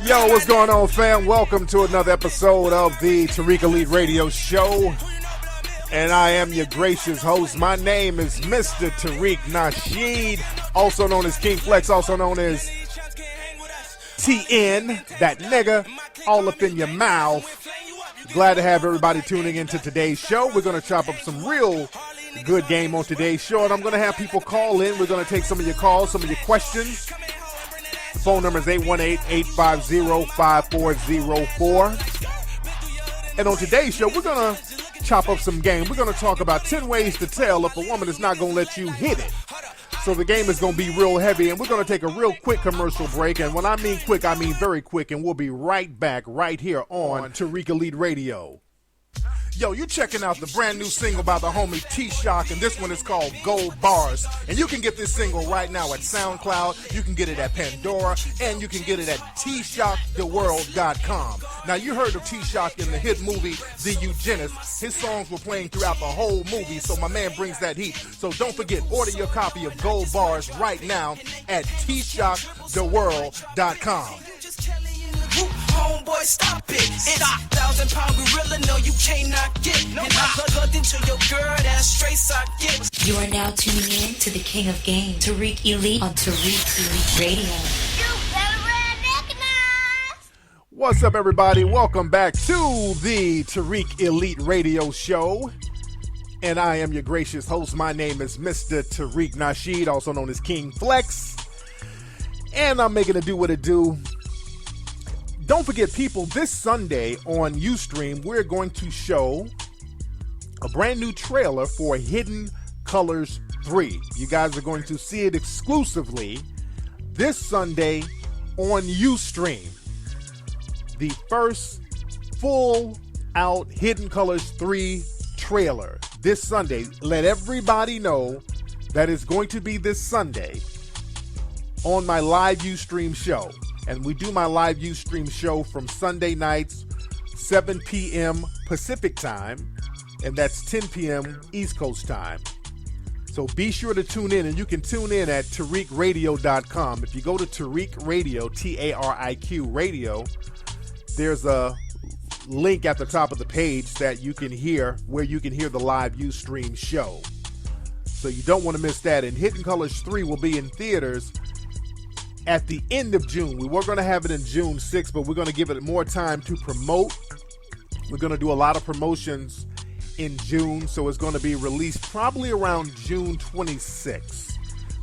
Yo, what's going on, fam? Welcome to another episode of the Tariq Elite Radio Show. And I am your gracious host. My name is Mr. Tariq Nasheed, also known as King Flex, also known as TN, that nigga, all up in your mouth. Glad to have everybody tuning into today's show. We're going to chop up some real good game on today's show, and I'm going to have people call in. We're going to take some of your calls, some of your questions. The phone number is 818-850-5404. And on today's show, we're going to chop up some game. We're going to talk about 10 ways to tell if a woman is not going to let you hit it. So the game is going to be real heavy, and we're going to take a real quick commercial break. And when I mean quick, I mean very quick, and we'll be right back right here on Tariq Elite Radio. Yo, you're checking out the brand new single by the homie T-Shock, and this one is called Gold Bars. And you can get this single right now at SoundCloud, you can get it at Pandora, and you can get it at tshocktheworld.com. Now, you heard of T-Shock in the hit movie The Eugenist. His songs were playing throughout the whole movie, so my man brings that heat. So don't forget, order your copy of Gold Bars right now at tshocktheworld.com. Homeboy, stop it. It's 1,000-pound gorilla, no, you cannot get. And I plugged into your girl, that straight socket. You are now tuning in to the King of Game, Tariq Elite on Tariq Elite Radio. You better recognize. What's up, everybody? Welcome back to the Tariq Elite Radio Show. And I am your gracious host. My name is Mr. Tariq Nasheed, also known as King Flex. And I'm making it do what it do. Don't forget, people, this Sunday on Ustream, we're going to show a brand new trailer for Hidden Colors 3. You guys are going to see it exclusively this Sunday on Ustream. The first full-out Hidden Colors 3 trailer this Sunday. Let everybody know that it's going to be this Sunday on my live Ustream show. And we do my live Ustream show from Sunday nights, 7 p.m. Pacific time, and that's 10 p.m. East Coast time. So be sure to tune in, and you can tune in at TariqRadio.com. If you go to Tariq Radio, T-A-R-I-Q Radio, there's a link at the top of the page that you can hear, where you can hear the live Ustream show. So you don't want to miss that. And Hidden Colors 3 will be in theaters at the end of June. We were going to have it in June 6th, but we're going to give it more time to promote. We're going to do a lot of promotions in June, so it's going to be released probably around June 26th.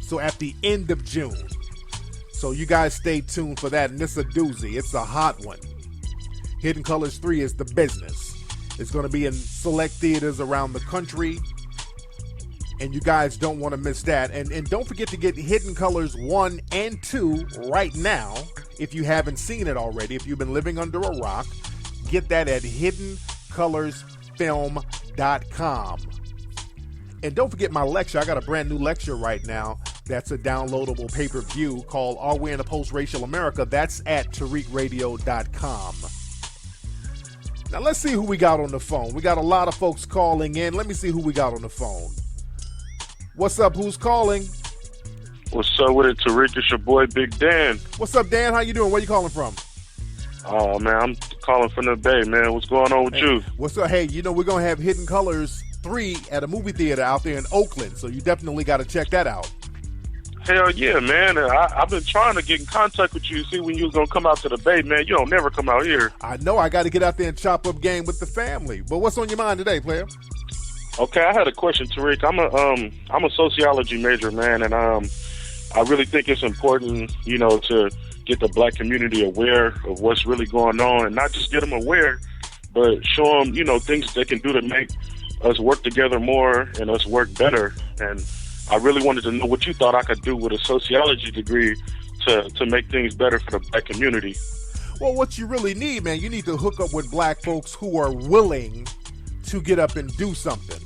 So at the end of June. So you guys stay tuned for that, and it's a doozy. It's a hot one. Hidden Colors 3 is the business. It's going to be in select theaters around the country, and you guys don't want to miss that. And don't forget to get Hidden Colors 1 and 2 right now. If you haven't seen it already, if you've been living under a rock, get that at hiddenoColorsFilm.com. And don't forget my lecture. I got a brand new lecture right now that's a downloadable pay-per-view called Are We in a Post-Racial America? That's at TariqRadio.com. Now let's see who we got on the phone. We got a lot of folks calling in. Let me see who we got on the phone. What's up? Who's calling? What's up with it, Tariq? It's your boy, Big Dan. What's up, Dan? How you doing? Where you calling from? Oh, man, I'm calling from the Bay, man. What's going on with you? What's up? Hey, you know, we're going to have Hidden Colors 3 at a movie theater out there in Oakland, so you definitely got to check that out. Hell yeah, man. I've been trying to get in contact with you, see when you was going to come out to the Bay, man. You don't never come out here. I know. I got to get out there and chop up game with the family. But what's on your mind today, player? Okay, I had a question, Tariq. I'm a sociology major, man, and I really think it's important, you know, to get the black community aware of what's really going on, and not just get them aware, but show them, you know, things they can do to make us work together more and us work better. And I really wanted to know what you thought I could do with a sociology degree to make things better for the black community. Well, what you really need, man, you need to hook up with black folks who are willing to get up and do something,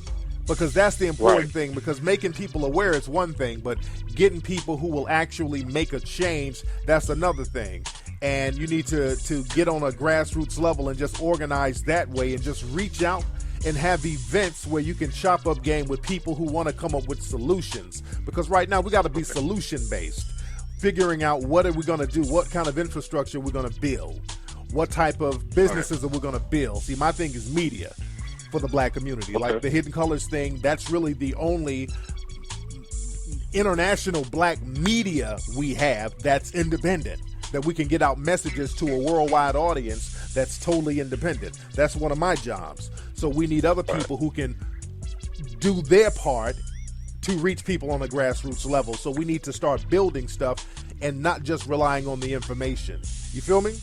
because that's the important thing. Because making people aware is one thing, but getting people who will actually make a change, that's another thing. And you need to get on a grassroots level and just organize that way and just reach out and have events where you can chop up game with people who want to come up with solutions. Because right now we got to be solution based, figuring out what are we going to do, what kind of infrastructure we're going to build, what type of businesses are we going to build. See, my thing is media for the black community. Like the Hidden Colors thing, that's really the only international black media we have that's independent, that we can get out messages to a worldwide audience that's totally independent. That's one of my jobs. So we need other people who can do their part to reach people on a grassroots level. So we need to start building stuff and not just relying on the information. You feel me?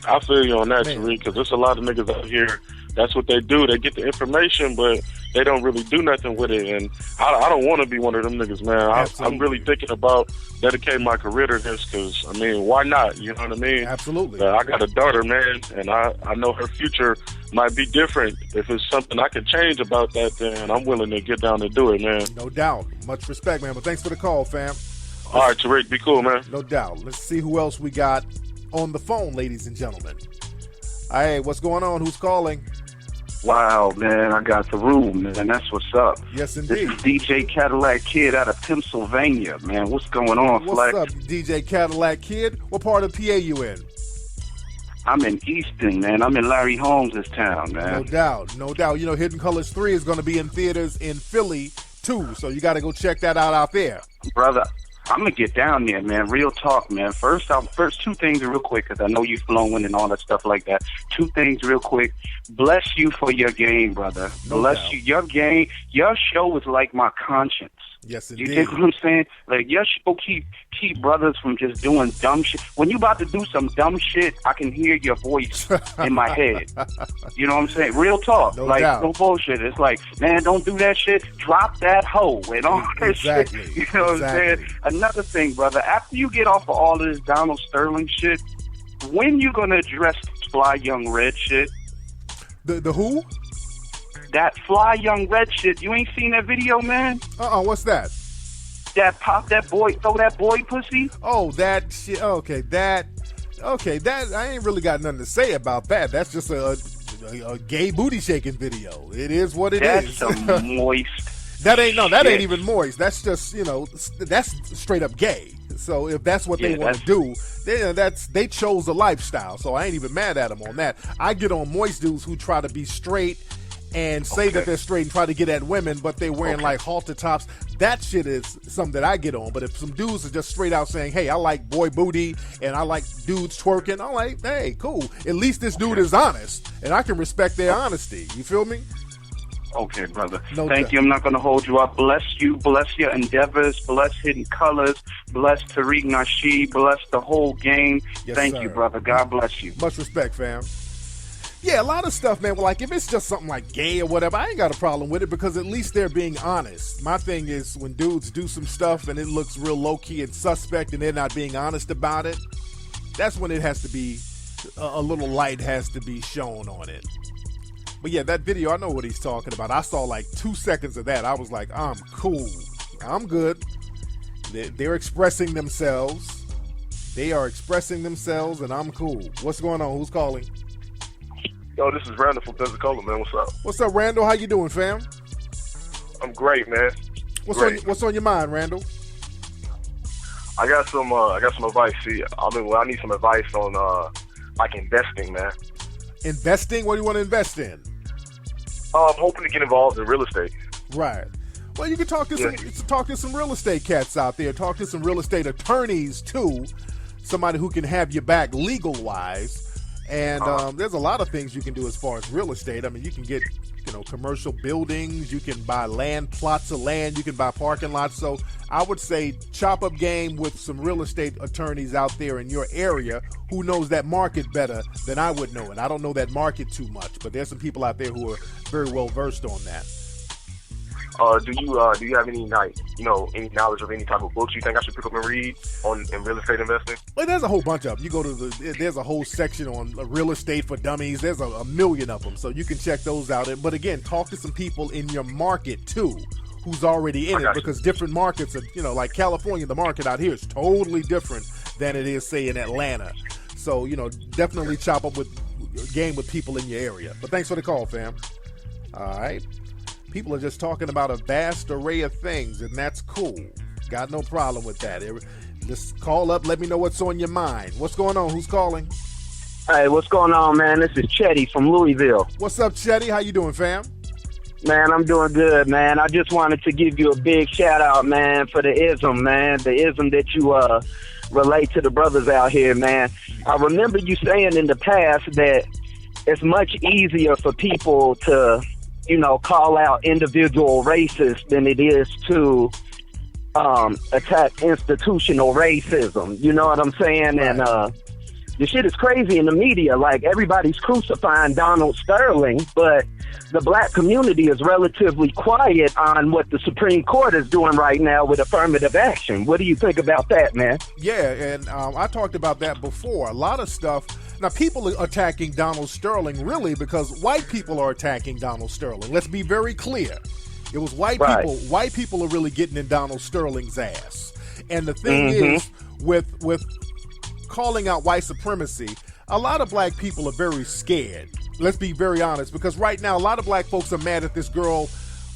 I feel you on that, Tariq, because there's a lot of niggas out here, that's what they do. They get the information, but they don't really do nothing with it. And I don't want to be one of them niggas, man. I'm really thinking about dedicating my career to this because, I mean, why not? You know what I mean? Absolutely. I got a daughter, man, and I know her future might be different. If it's something I can change about that, then I'm willing to get down and do it, man. No doubt. Much respect, man. But thanks for the call, fam. All right, Tariq, be cool, man. No doubt. Let's see who else we got on the phone, ladies and gentlemen. Hey, what's going on? Who's calling? Wow, man, I got the room, man. That's what's up. Yes, indeed. This is DJ Cadillac Kid out of Pennsylvania, man. What's going on, Flex? What's up, DJ Cadillac Kid? What part of PA you in? I'm in Easton, man. I'm in Larry Holmes' town, man. No doubt, no doubt. You know, Hidden Colors 3 is going to be in theaters in Philly, too, so you got to go check that out there. Brother, I'm going to get down there, man. Real talk, man. First, two things real quick, because I know you flowing and all that stuff like that. Two things real quick. Bless you for your game, brother. No Bless doubt. you. Your game, your show is like my conscience. Yes, You indeed. dig what I'm saying? Like, your show keep brothers from just doing dumb shit. When you about to do some dumb shit, I can hear your voice in my head. You know what I'm saying? Real talk. No like, doubt. no bullshit. It's like, man, don't do that shit. Drop that hoe and all that Exactly. shit. You know what I'm saying? Another thing, brother, after you get off of all of this Donald Sterling shit, when you gonna address Fly Young Red shit? The who? That Fly Young Red shit. You ain't seen that video, man? What's that? That pop that boy, throw that boy pussy? Oh, that shit. Okay, that I ain't really got nothing to say about that. That's just a gay booty shaking video. It is what it is. That's some moist. That ain't shit. even moist. That's just, that's straight up gay. So if that's what they want to do, then they chose a lifestyle. So I ain't even mad at them on that. I get on moist dudes who try to be straight and say that they're straight and try to get at women, but they're wearing like halter tops. That shit is something that I get on. But if some dudes are just straight out saying, hey, I like boy booty and I like dudes twerking, I'm like, hey, cool. At least this dude is honest, and I can respect their honesty. You feel me? Okay, brother. No Thank doubt. you. I'm not going to hold you up. Bless you. Bless your endeavors. Bless Hidden Colors. Bless Tariq Nasheed. Bless the whole game. Yes, Thank sir. you, brother. God bless you. Much respect, fam. Yeah, a lot of stuff, man. Well, like if it's just something like gay or whatever, I ain't got a problem with it because at least they're being honest. My thing is when dudes do some stuff and it looks real low-key and suspect and they're not being honest about it, that's when it has to be, a little light has to be shown on it. But yeah, that video, I know what he's talking about. I saw like 2 seconds of that. I was like, I'm cool. I'm good. They're expressing themselves. They are expressing themselves and I'm cool. What's going on? Who's calling? Yo, this is Randall from Pensacola, man. What's up? What's up, Randall? How you doing, fam? I'm great, man. What's on your mind, Randall? I got some advice. See, I need some advice on like investing, man. Investing? What do you want to invest in? I'm hoping to get involved in real estate. Right. Well, you can talk to some real estate cats out there. Talk to some real estate attorneys too. Somebody who can have your back legal wise. And there's a lot of things you can do as far as real estate. I mean, you can get, commercial buildings. You can buy plots of land. You can buy parking lots. So I would say chop up game with some real estate attorneys out there in your area who knows that market better than I would know it. I don't know that market too much, but there's some people out there who are very well versed on that. Do you have any any knowledge of any type of books you think I should pick up and read in real estate investing? Well, there's a whole bunch of them. You go to there's a whole section on real estate for dummies. There's a million of them, so you can check those out. But again, talk to some people in your market too, who's already in it, because different markets are, like California, the market out here is totally different than it is, say, in Atlanta. So, definitely chop up with game with people in your area. But thanks for the call, fam. All right. People are just talking about a vast array of things, and that's cool. Got no problem with that. Just call up, let me know what's on your mind. What's going on? Who's calling? Hey, what's going on, man? This is Chetty from Louisville. What's up, Chetty? How you doing, fam? Man, I'm doing good, man. I just wanted to give you a big shout-out, man, for the ism, man. The ism that you relate to the brothers out here, man. I remember you saying in the past that it's much easier for people to, call out individual races than it is to attack institutional racism. You know what I'm saying? Right. And the shit is crazy in the media. Like, everybody's crucifying Donald Sterling, but the black community is relatively quiet on what the Supreme Court is doing right now with affirmative action. What do you think about that, man? Yeah, and I talked about that before. A lot of stuff. Now, people are attacking Donald Sterling really because white people are attacking Donald Sterling. Let's be very clear. It was white people. White people are really getting in Donald Sterling's ass. And the thing is, with calling out white supremacy, a lot of black people are very scared. Let's be very honest, because right now a lot of black folks are mad at this girl.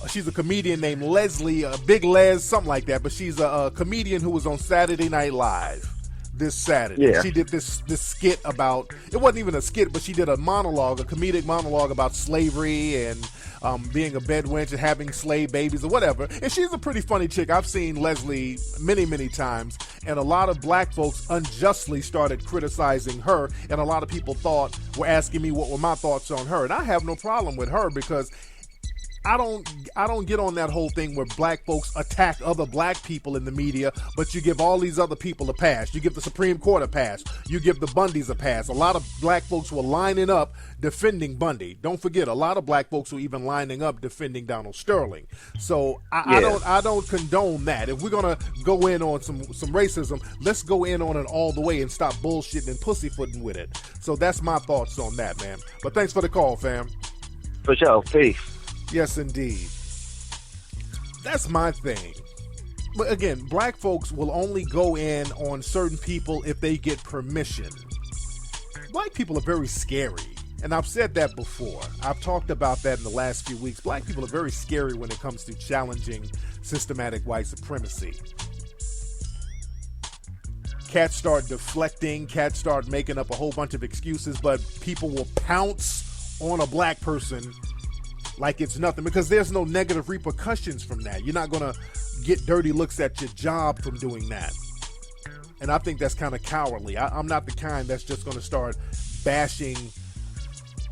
She's a comedian named Leslie, Big Les, something like that. But she's a comedian who was on Saturday Night Live this Saturday. Yeah. She did this skit about, it wasn't even a skit, but she did a monologue, a comedic monologue about slavery and being a bedwench and having slave babies or whatever. And she's a pretty funny chick. I've seen Leslie many, many times. And a lot of black folks unjustly started criticizing her. And a lot of people were asking me what were my thoughts on her. And I have no problem with her because I don't get on that whole thing where black folks attack other black people in the media, but you give all these other people a pass. You give the Supreme Court a pass. You give the Bundys a pass. A lot of black folks were lining up defending Bundy. Don't forget, a lot of black folks were even lining up defending Donald Sterling. So I don't condone that. If we're gonna go in on some racism, let's go in on it all the way and stop bullshitting and pussyfooting with it. So that's my thoughts on that, man. But thanks for the call, fam. For sure. Peace. Yes, indeed. That's my thing. But again, black folks will only go in on certain people if they get permission. Black people are very scary. And I've said that before. I've talked about that in the last few weeks. Black people are very scary when it comes to challenging systematic white supremacy. Cats start deflecting. Cats start making up a whole bunch of excuses. But people will pounce on a black person like it's nothing, because there's no negative repercussions from that. You're not going to get dirty looks at your job from doing that. And I think that's kind of cowardly. I'm not the kind that's just going to start bashing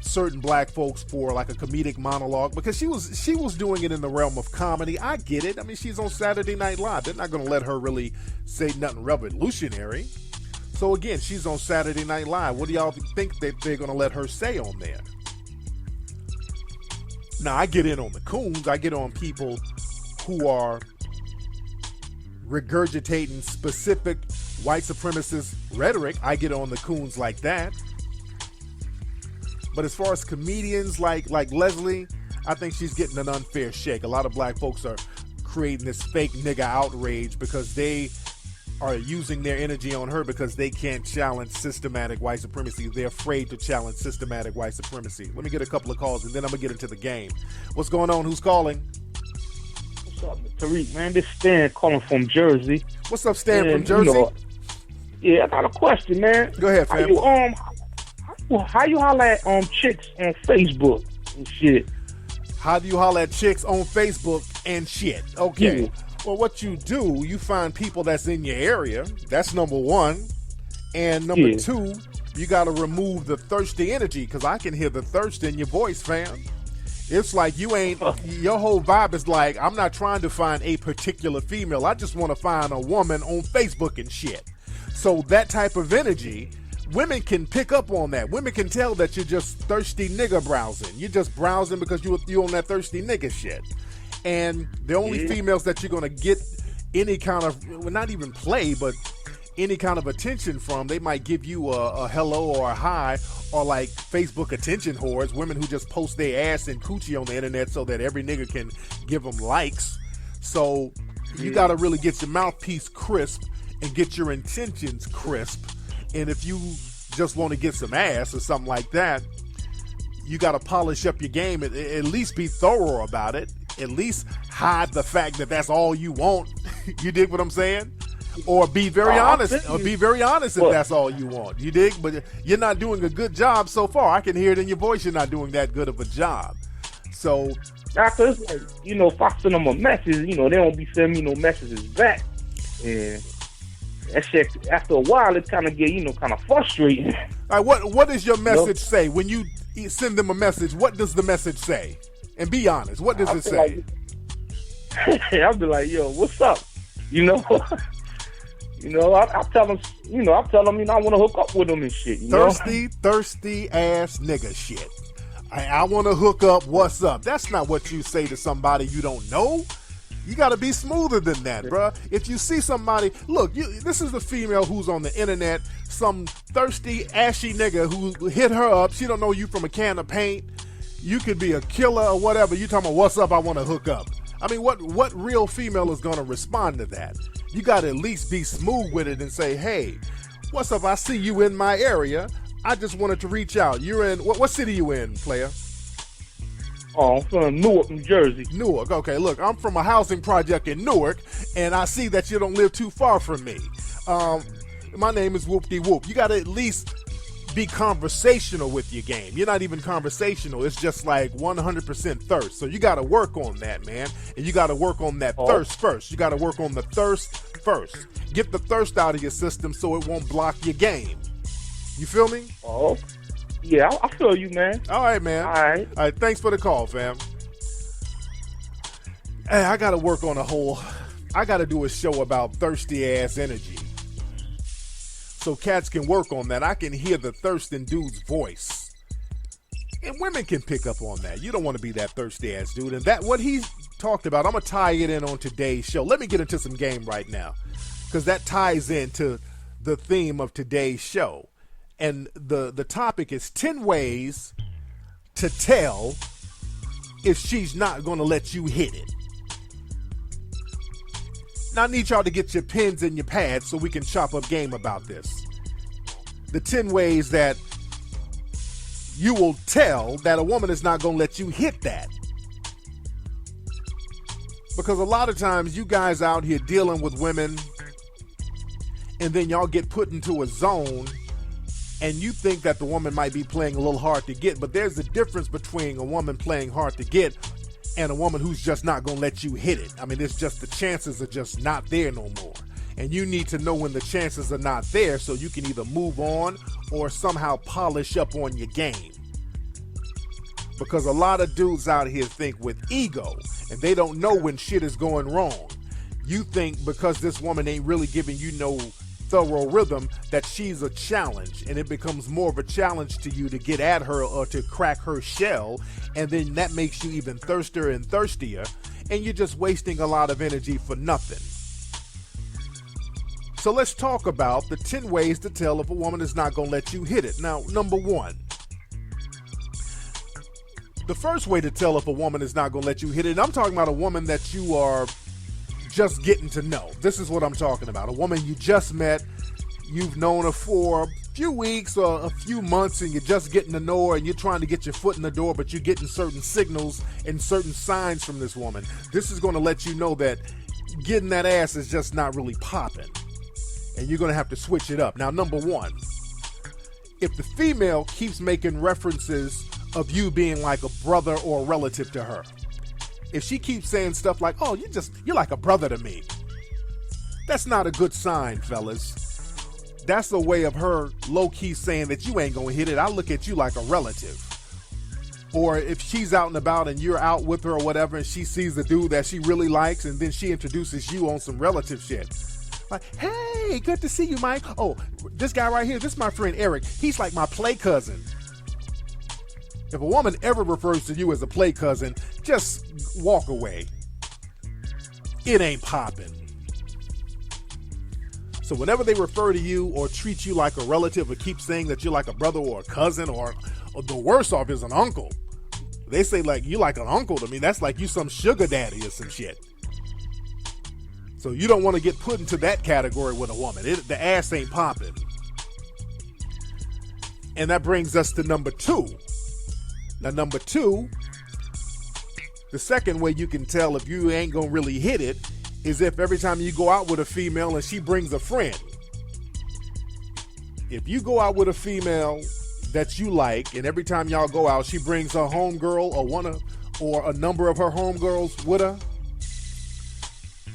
certain black folks for like a comedic monologue, because she was doing it in the realm of comedy. I get it. I mean, she's on Saturday Night Live. They're not going to let her really say nothing revolutionary. So again, she's on Saturday Night Live. What do y'all think that they're going to let her say on there? Now, I get in on the coons. I get on people who are regurgitating specific white supremacist rhetoric. I get on the coons like that. But as far as comedians like Leslie, I think she's getting an unfair shake. A lot of black folks are creating this fake nigga outrage because they are using their energy on her because they can't challenge systematic white supremacy. They're afraid to challenge systematic white supremacy. Let me get a couple of calls, and then I'm going to get into the game. What's going on? Who's calling? What's up, Tariq, man? This is Stan calling from Jersey. What's up, Stan from Jersey? I got a question, man. Go ahead, fam. How you holler at chicks on Facebook and shit? How do you holler at chicks on Facebook and shit? Okay. Yeah. Well, what you do, you find people that's in your area. That's number one. And number two, you got to remove the thirsty energy, because I can hear the thirst in your voice, fam. It's like your whole vibe is like, I'm not trying to find a particular female. I just want to find a woman on Facebook and shit. So that type of energy, women can pick up on that. Women can tell that you're just thirsty nigga browsing. You're just browsing because you on that thirsty nigga shit. And the only females that you're going to get any kind of, well, not even play, but any kind of attention from, they might give you a hello or a hi, or like Facebook attention whores, women who just post their ass and coochie on the internet so that every nigga can give them likes. So you got to really get your mouthpiece crisp and get your intentions crisp. And if you just want to get some ass or something like that, you got to polish up your game. At least be thorough about it. At least hide the fact that that's all you want. You dig what I'm saying? Or be very honest. Or be very honest if that's all you want. You dig? But you're not doing a good job so far. I can hear it in your voice. You're not doing that good of a job. So after it's like, if I send them a message, they don't be sending me no messages back. And that shit, after a while, it kind of get, kind of frustrating. All right, what does your message say when you send them a message? What does the message say? And be honest. What does it say? I'll be like, yo, what's up? I tell them, I want to hook up with them and shit. Thirsty ass nigga shit. I want to hook up. What's up? That's not what you say to somebody you don't know. You got to be smoother than that, bruh. If you see somebody, look, this is the female who's on the internet, some thirsty, ashy nigga who hit her up. She don't know you from a can of paint. You could be a killer or whatever. You talking about, what's up? I want to hook up. I mean, what real female is going to respond to that? You got to at least be smooth with it and say, hey, what's up? I see you in my area. I just wanted to reach out. You're in, what city you in, player? Oh, I'm from Newark, New Jersey. Newark, okay. Look, I'm from a housing project in Newark, and I see that you don't live too far from me. My name is Whoop-de-Whoop. You got to at least be conversational with your game. You're not even conversational. It's just like 100% thirst. So you got to work on that, man. And you got to work on that thirst first. You got to work on the thirst first. Get the thirst out of your system so it won't block your game. You feel me? Oh, yeah, I feel you, man. All right, man. All right. Thanks for the call, fam. Hey, I got to work on I got to do a show about thirsty ass energy. So cats can work on that. I can hear the thirst in dude's voice. And women can pick up on that. You don't want to be that thirsty ass dude. And that what he's talked about, I'm going to tie it in on today's show. Let me get into some game right now, because that ties into the theme of today's show. And the topic is 10 ways to tell if she's not going to let you hit it. Now, I need y'all to get your pens and your pads so we can chop up game about this. The 10 ways that you will tell that a woman is not going to let you hit that. Because a lot of times you guys out here dealing with women, and then y'all get put into a zone and you think that the woman might be playing a little hard to get, but there's a difference between a woman playing hard to get and a woman who's just not going to let you hit it. I mean, it's just the chances are just not there no more. And you need to know when the chances are not there so you can either move on or somehow polish up on your game. Because a lot of dudes out here think with ego, and they don't know when shit is going wrong. You think because this woman ain't really giving you no thorough rhythm that she's a challenge, and it becomes more of a challenge to you to get at her or to crack her shell, and then that makes you even thirstier and thirstier, and you're just wasting a lot of energy for nothing. So let's talk about the 10 ways to tell if a woman is not going to let you hit it. Now, number one, the first way to tell if a woman is not going to let you hit it, and I'm talking about a woman that you are just getting to know. This is what I'm talking about. A woman you just met, you've known her for a few weeks or a few months, and you're just getting to know her, and you're trying to get your foot in the door, but you're getting certain signals and certain signs from this woman. This is going to let you know that getting that ass is just not really popping, and you're going to have to switch it up. Now, number one, if the female keeps making references of you being like a brother or a relative to her, if she keeps saying stuff like, oh, you're like a brother to me, that's not a good sign, fellas. That's a way of her low-key saying that you ain't gonna hit it. I look at you like a relative. Or if she's out and about and you're out with her or whatever, and she sees the dude that she really likes, and then she introduces you on some relative shit. Like, hey, good to see you, Mike. Oh, this guy right here, this is my friend Eric. He's like my play cousin. If a woman ever refers to you as a play cousin, just walk away. It ain't popping. So whenever they refer to you or treat you like a relative or keep saying that you're like a brother or a cousin or the worst off is an uncle. They say like you like an uncle to me. That's like you some sugar daddy or some shit. So you don't want to get put into that category with a woman. The ass ain't popping. And that brings us to number two. Now, number two, the second way you can tell if you ain't gonna really hit it is if every time you go out with a female and she brings a friend. If you go out with a female that you like, and every time y'all go out, she brings her homegirl or a number of her homegirls with her,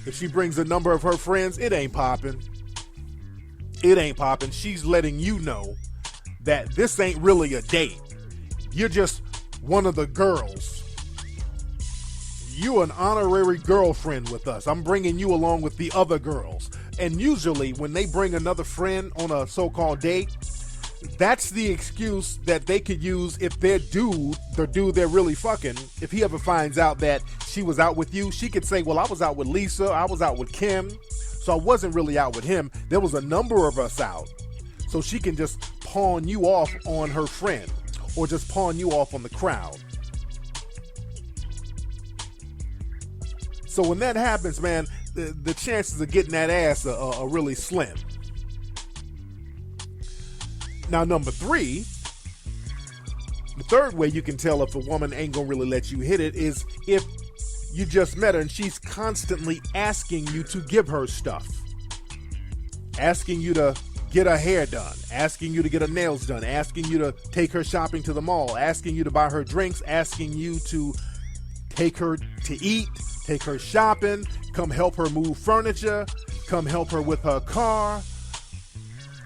if she brings a number of her friends, it ain't popping. It ain't popping. She's letting you know that this ain't really a date. You're just one of the girls. You an honorary girlfriend with us. I'm bringing you along with the other girls. And usually when they bring another friend on a so-called date, that's the excuse that they could use if their dude, the dude they're really fucking, if he ever finds out that she was out with you, she could say, well, I was out with Lisa, I was out with Kim, so I wasn't really out with him. There was a number of us out. So she can just pawn you off on her friend or just pawn you off on the crowd. So when that happens, man, the chances of getting that ass are really slim. Now, number three, the third way you can tell if a woman ain't gonna really let you hit it is if you just met her and she's constantly asking you to give her stuff. Asking you to get her hair done, asking you to get her nails done, asking you to take her shopping to the mall, asking you to buy her drinks, asking you to take her to eat, take her shopping, come help her move furniture, come help her with her car.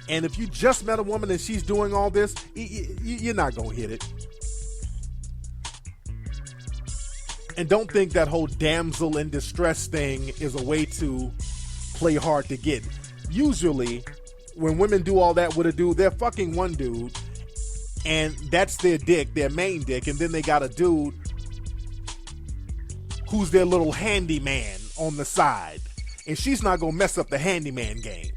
And if you just met a woman and she's doing all this, you're not going to hit it. And don't think that whole damsel in distress thing is a way to play hard to get. Usually, when women do all that with a dude, they're fucking one dude, and that's their dick, their main dick, and then they got a dude who's their little handyman on the side. And she's not going to mess up the handyman game.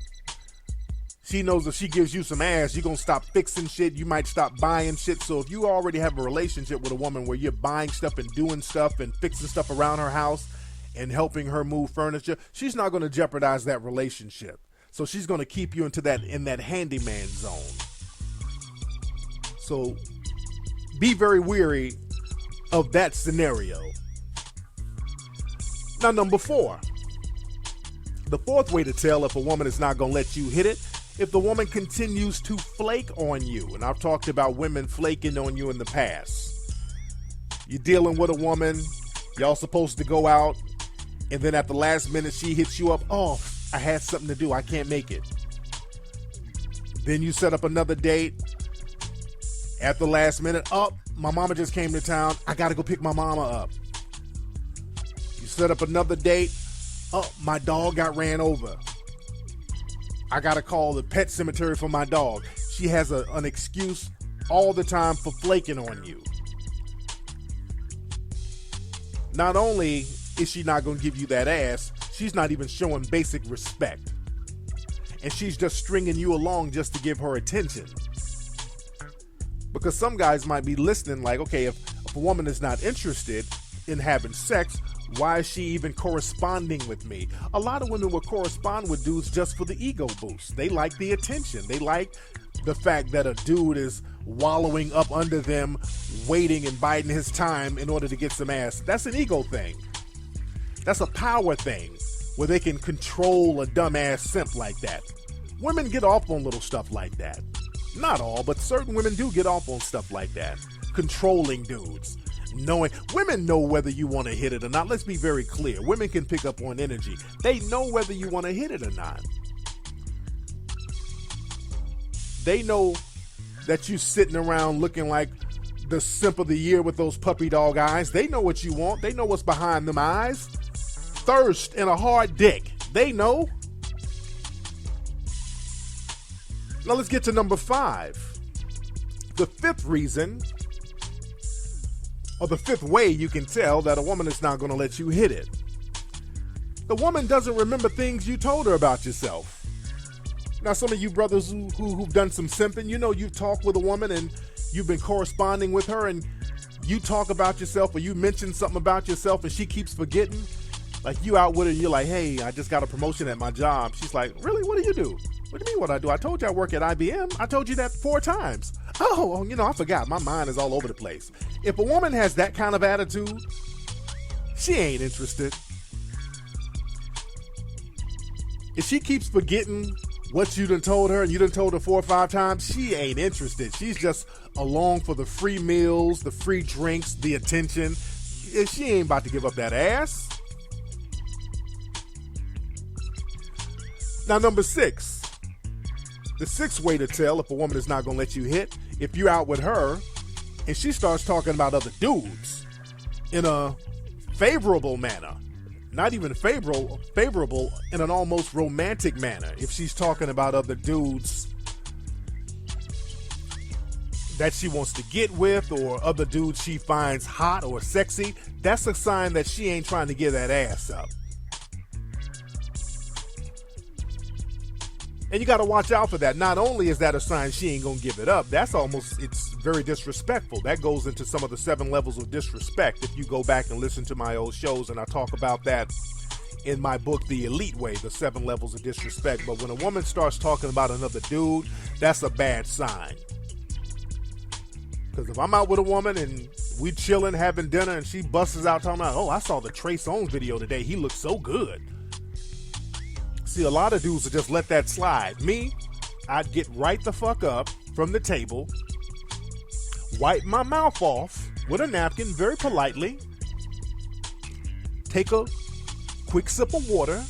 She knows if she gives you some ass, you're going to stop fixing shit. You might stop buying shit. So if you already have a relationship with a woman where you're buying stuff and doing stuff and fixing stuff around her house and helping her move furniture, she's not going to jeopardize that relationship. So she's going to keep you in that handyman zone. So be very weary of that scenario. Now, number four. The fourth way to tell if a woman is not going to let you hit it, if the woman continues to flake on you. And I've talked about women flaking on you in the past. You're dealing with a woman, y'all supposed to go out, and then at the last minute she hits you up, oh, I had something to do, I can't make it. Then you set up another date. At the last minute, oh, my mama just came to town, I gotta go pick my mama up. You set up another date, oh, my dog got ran over. I gotta call the pet cemetery for my dog. She has an excuse all the time for flaking on you. Not only is she not gonna give you that ass, she's not even showing basic respect. And she's just stringing you along just to give her attention. Because some guys might be listening like, okay, if a woman is not interested in having sex, why is she even corresponding with me? A lot of women will correspond with dudes just for the ego boost. They like the attention. They like the fact that a dude is wallowing up under them, waiting and biding his time in order to get some ass. That's an ego thing. That's a power thing where they can control a dumbass simp like that. Women get off on little stuff like that. Not all, but certain women do get off on stuff like that. Controlling dudes. Women know whether you want to hit it or not. Let's be very clear. Women can pick up on energy. They know whether you want to hit it or not. They know that you sitting around looking like the simp of the year with those puppy dog eyes. They know what you want. They know what's behind them eyes. Thirst and a hard dick. They know. Now let's get to number 5. The fifth reason, or the fifth way you can tell that a woman is not going to let you hit it. The woman doesn't remember things you told her about yourself. Now, some of you brothers who've done some simping, you know you've talked with a woman and you've been corresponding with her and you talk about yourself or you mention something about yourself and she keeps forgetting. Like you out with her and you're like, hey, I just got a promotion at my job. She's like, really? What do you do? What do you mean what I do? I told you I work at IBM. I told you that 4 times. Oh, I forgot. My mind is all over the place. If a woman has that kind of attitude, she ain't interested. If she keeps forgetting what you done told her and you done told her 4 or 5 times, she ain't interested. She's just along for the free meals, the free drinks, the attention. She ain't about to give up that ass. Now, number 6. The 6th way to tell if a woman is not going to let you hit, if you're out with her and she starts talking about other dudes in a favorable manner. Not even favorable in an almost romantic manner. If she's talking about other dudes that she wants to get with or other dudes she finds hot or sexy, that's a sign that she ain't trying to give that ass up. And you got to watch out for that. Not only is that a sign she ain't going to give it up, it's very disrespectful. That goes into some of the 7 levels of disrespect. If you go back and listen to my old shows, and I talk about that in my book, The Elite Way, the 7 levels of disrespect. But when a woman starts talking about another dude, that's a bad sign. Because if I'm out with a woman and we chilling, having dinner, and she busts out talking about, oh, I saw the Trey Songz video today. He looks so good. See, a lot of dudes will just let that slide. Me, I'd get right the fuck up from the table, wipe my mouth off with a napkin very politely, take a quick sip of water,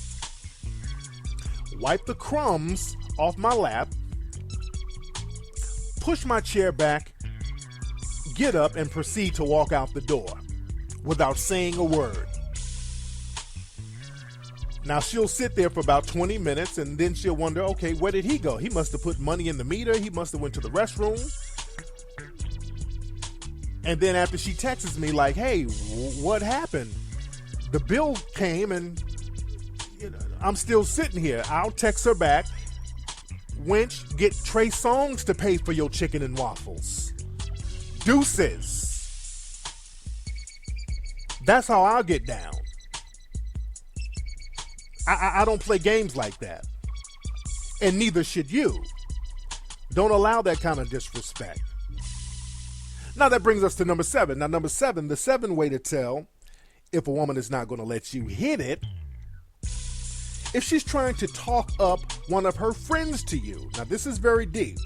wipe the crumbs off my lap, push my chair back, get up, and proceed to walk out the door without saying a word. Now, she'll sit there for about 20 minutes, and then she'll wonder, okay, where did he go? He must have put money in the meter. He must have went to the restroom. And then after she texts me like, hey, what happened? The bill came, and I'm still sitting here. I'll text her back. Wench, get Trey Songz to pay for your chicken and waffles. Deuces. That's how I'll get down. I don't play games like that. And neither should you. Don't allow that kind of disrespect. Now that brings us to number 7. Now number 7, the 7th way to tell if a woman is not going to let you hit it, if she's trying to talk up one of her friends to you. Now this is very deep.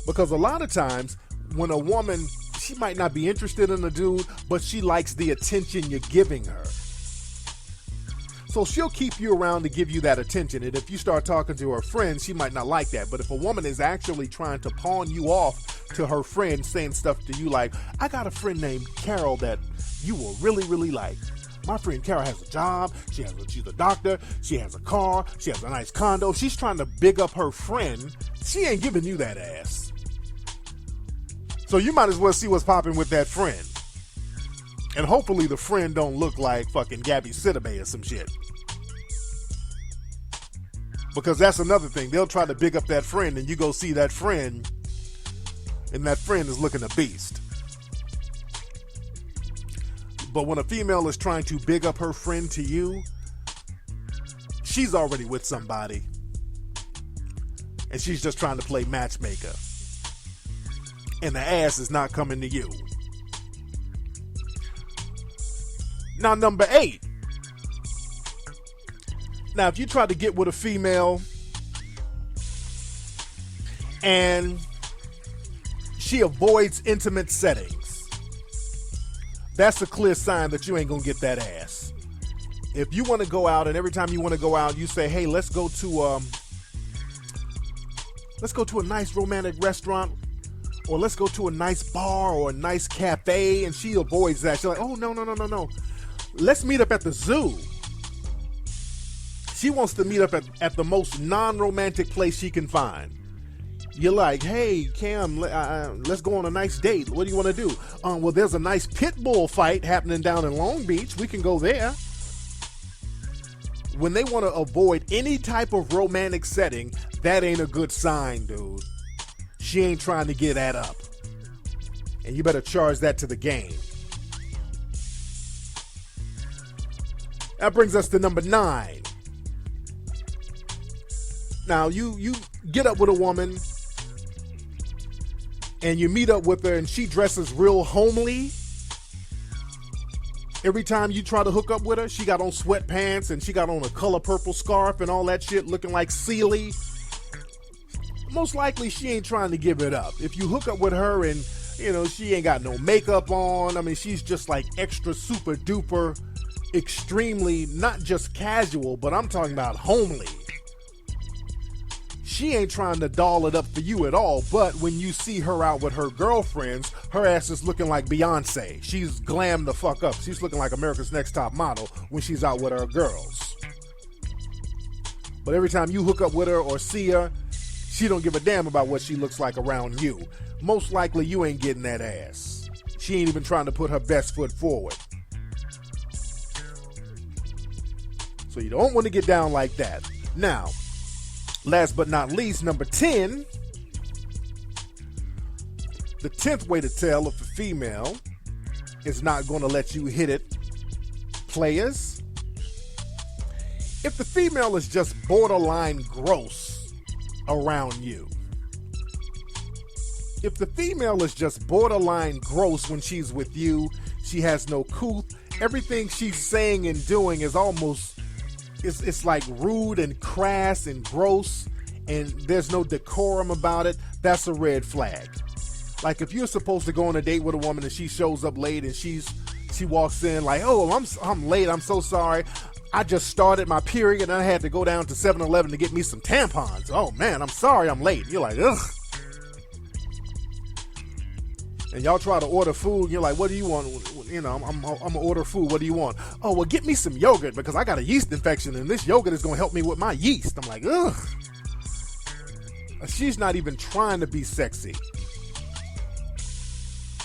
Because a lot of times when a woman, she might not be interested in a dude, but she likes the attention you're giving her. So she'll keep you around to give you that attention. And if you start talking to her friends, she might not like that. But if a woman is actually trying to pawn you off to her friend, saying stuff to you like, I got a friend named Carol that you will really, really like. My friend Carol has a job. She's a doctor. She has a car. She has a nice condo. She's trying to big up her friend. She ain't giving you that ass. So you might as well see what's popping with that friend. And hopefully the friend don't look like fucking Gabby Sidibe or some shit. Because that's another thing. They'll try to big up that friend and you go see that friend and that friend is looking a beast. But when a female is trying to big up her friend to you, she's already with somebody. And she's just trying to play matchmaker. And the ass is not coming to you. Now, number 8. Now, if you try to get with a female and she avoids intimate settings, that's a clear sign that you ain't gonna get that ass. If you want to go out and every time you want to go out, you say, hey, let's go to a nice romantic restaurant, or let's go to a nice bar or a nice cafe, and she avoids that. She's like, oh, no. Let's meet up at the zoo. She wants to meet up at the most non-romantic place she can find. You're like, hey, Cam, let's go on a nice date. What do you want to do? Well, there's a nice pit bull fight happening down in Long Beach. We can go there. When they want to avoid any type of romantic setting, that ain't a good sign, dude. She ain't trying to get that up. And you better charge that to the game. That brings us to number 9. Now, you get up with a woman and you meet up with her and she dresses real homely, every time you try to hook up with her, she got on sweatpants and she got on a color purple scarf and all that shit looking like Celie, most likely she ain't trying to give it up. If you hook up with her and, you know, she ain't got no makeup on, I mean, she's just like extra super duper, extremely, not just casual, but I'm talking about homely. She ain't trying to doll it up for you at all, but when you see her out with her girlfriends, her ass is looking like Beyonce. She's glammed the fuck up. She's looking like America's Next Top Model when she's out with her girls. But every time you hook up with her or see her, she don't give a damn about what she looks like around you. Most likely you ain't getting that ass. She ain't even trying to put her best foot forward. So you don't want to get down like that. Now, last but not least, number 10. The 10th way to tell if a female is not going to let you hit it, players. If the female is just borderline gross around you. If the female is just borderline gross when she's with you, she has no couth, everything she's saying and doing is almost, it's like rude and crass and gross, and there's no decorum about it, that's a red flag. Like if you're supposed to go on a date with a woman and she shows up late and she walks in like, oh, I'm late, I'm so sorry. I just started my period and I had to go down to 7-Eleven to get me some tampons. Oh man, I'm sorry I'm late. You're like, ugh. And y'all try to order food, and you're like, what do you want? You know, I'm gonna order food. What do you want? Oh, well, get me some yogurt because I got a yeast infection and this yogurt is gonna help me with my yeast. I'm like, ugh. She's not even trying to be sexy.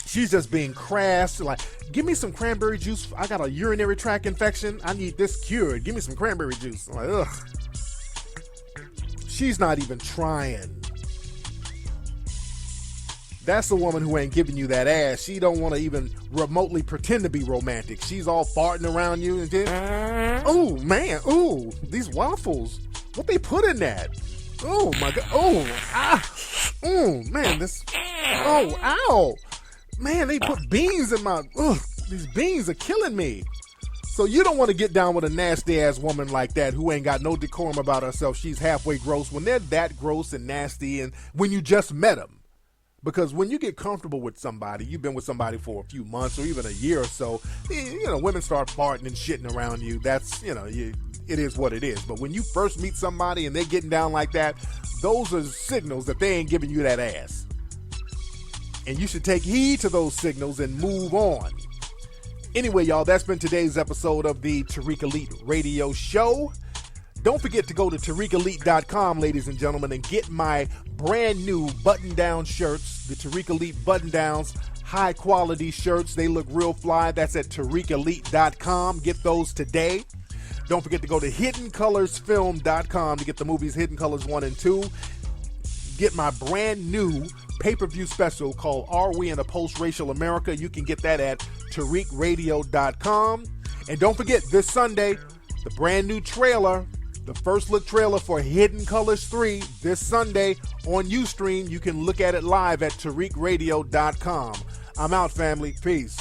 She's just being crass. Like, give me some cranberry juice. I got a urinary tract infection. I need this cured. Give me some cranberry juice. I'm like, ugh. She's not even trying. That's a woman who ain't giving you that ass. She don't want to even remotely pretend to be romantic. She's all farting around you and then, oh man, oh, these waffles. What they put in that? Oh my God. Oh, ah. Oh man, this, oh, ow. Man, they put beans in my, ugh, these beans are killing me. So you don't want to get down with a nasty ass woman like that who ain't got no decorum about herself. She's halfway gross when they're that gross and nasty and when you just met them. Because when you get comfortable with somebody, you've been with somebody for a few months or even a year or so, you know, women start farting and shitting around you. That's, you know, it is what it is. But when you first meet somebody and they're getting down like that, those are signals that they ain't giving you that ass. And you should take heed to those signals and move on. Anyway, y'all, that's been today's episode of the Tariq Elite Radio Show. Don't forget to go to TariqElite.com, ladies and gentlemen, and get my brand new button-down shirts, the Tariq Elite button-downs, high-quality shirts. They look real fly. That's at TariqElite.com. Get those today. Don't forget to go to HiddenColorsFilm.com to get the movies Hidden Colors 1 and 2. Get my brand new pay-per-view special called Are We in a Post-Racial America? You can get that at TariqRadio.com. And don't forget, this Sunday, the brand new trailer, the first look trailer for Hidden Colors 3 this Sunday on Ustream. You can look at it live at TariqRadio.com. I'm out, family. Peace.